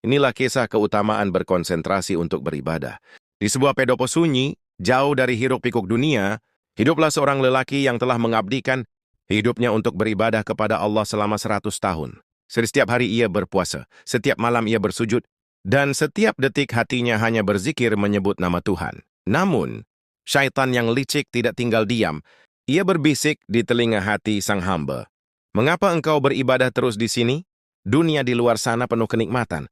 Inilah kisah keutamaan berkonsentrasi untuk beribadah. Di sebuah pendopo sunyi, jauh dari hiruk-pikuk dunia, hiduplah seorang lelaki yang telah mengabdikan hidupnya untuk beribadah kepada Allah selama 100 tahun. Setiap hari ia berpuasa, setiap malam ia bersujud, dan setiap detik hatinya hanya berzikir menyebut nama Tuhan. Namun, syaitan yang licik tidak tinggal diam. Ia berbisik di telinga hati sang hamba. Mengapa engkau beribadah terus di sini? Dunia di luar sana penuh kenikmatan.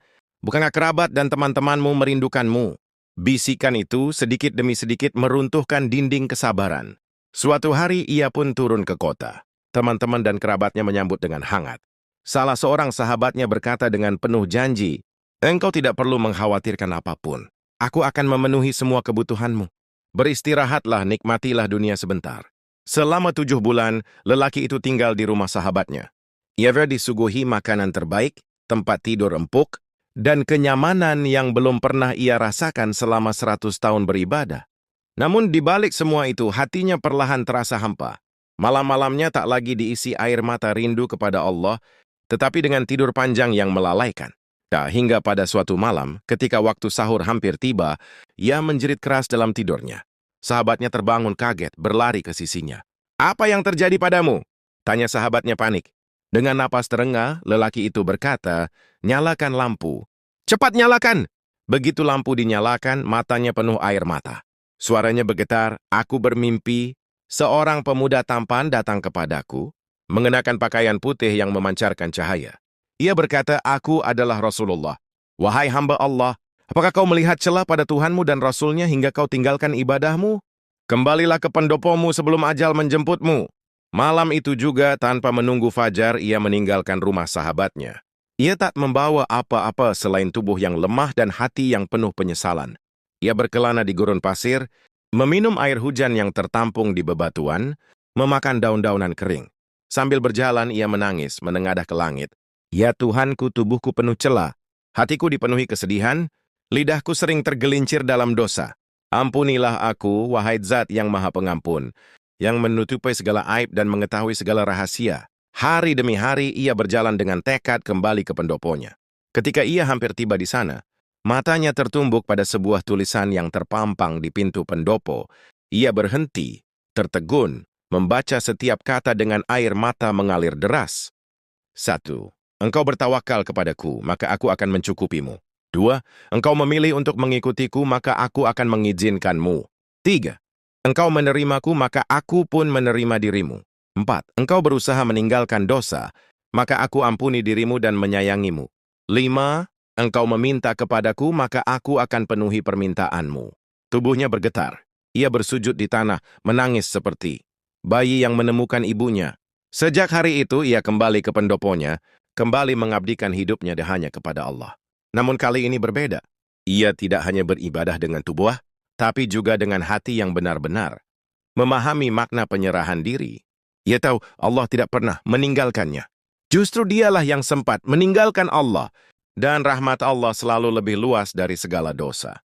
Bukankah kerabat dan teman-temanmu merindukanmu? Bisikan itu sedikit demi sedikit meruntuhkan dinding kesabaran. Suatu hari ia pun turun ke kota. Teman-teman dan kerabatnya menyambut dengan hangat. Salah seorang sahabatnya berkata dengan penuh janji, "Engkau tidak perlu mengkhawatirkan apapun. Aku akan memenuhi semua kebutuhanmu. Beristirahatlah, nikmatilah dunia sebentar." Selama 7 bulan, lelaki itu tinggal di rumah sahabatnya. Ia disuguhi makanan terbaik, tempat tidur empuk, dan kenyamanan yang belum pernah ia rasakan selama 100 tahun beribadah. Namun di balik semua itu, hatinya perlahan terasa hampa. Malam-malamnya tak lagi diisi air mata rindu kepada Allah, tetapi dengan tidur panjang yang melalaikan. Hingga pada suatu malam, ketika waktu sahur hampir tiba, ia menjerit keras dalam tidurnya. Sahabatnya terbangun kaget, berlari ke sisinya. "Apa yang terjadi padamu?" tanya sahabatnya panik. Dengan napas terengah, lelaki itu berkata, "Nyalakan lampu." "Cepat nyalakan!" Begitu lampu dinyalakan, matanya penuh air mata. Suaranya bergetar, "Aku bermimpi, seorang pemuda tampan datang kepadaku, mengenakan pakaian putih yang memancarkan cahaya. Ia berkata, 'Aku adalah Rasulullah.' Wahai hamba Allah, apakah kau melihat celah pada Tuhanmu dan Rasulnya hingga kau tinggalkan ibadahmu? Kembalilah ke pendopomu sebelum ajal menjemputmu." Malam itu juga, tanpa menunggu fajar, ia meninggalkan rumah sahabatnya. Ia tak membawa apa-apa selain tubuh yang lemah dan hati yang penuh penyesalan. Ia berkelana di gurun pasir, meminum air hujan yang tertampung di bebatuan, memakan daun-daunan kering. Sambil berjalan, ia menangis, menengadah ke langit. "Ya Tuhanku, tubuhku penuh celah. Hatiku dipenuhi kesedihan, lidahku sering tergelincir dalam dosa. Ampunilah aku, wahai Zat yang Maha Pengampun, yang menutupi segala aib dan mengetahui segala rahasia." Hari demi hari ia berjalan dengan tekad kembali ke pendoponya. Ketika ia hampir tiba di sana, matanya tertumbuk pada sebuah tulisan yang terpampang di pintu pendopo. Ia berhenti, tertegun, membaca setiap kata dengan air mata mengalir deras. 1. Engkau bertawakal kepadaku, maka aku akan mencukupimu. 2. Engkau memilih untuk mengikutiku, maka aku akan mengizinkanmu. 3. Engkau menerimaku, maka aku pun menerima dirimu. 4. Engkau berusaha meninggalkan dosa, maka aku ampuni dirimu dan menyayangimu. 5. Engkau meminta kepadaku, maka aku akan penuhi permintaanmu. Tubuhnya bergetar. Ia bersujud di tanah, menangis seperti bayi yang menemukan ibunya. Sejak hari itu, ia kembali ke pendoponya, kembali mengabdikan hidupnya hanya kepada Allah. Namun kali ini berbeda. Ia tidak hanya beribadah dengan tubuh, tapi juga dengan hati yang benar-benar memahami makna penyerahan diri. Ia tahu Allah tidak pernah meninggalkannya. Justru dialah yang sempat meninggalkan Allah, dan rahmat Allah selalu lebih luas dari segala dosa.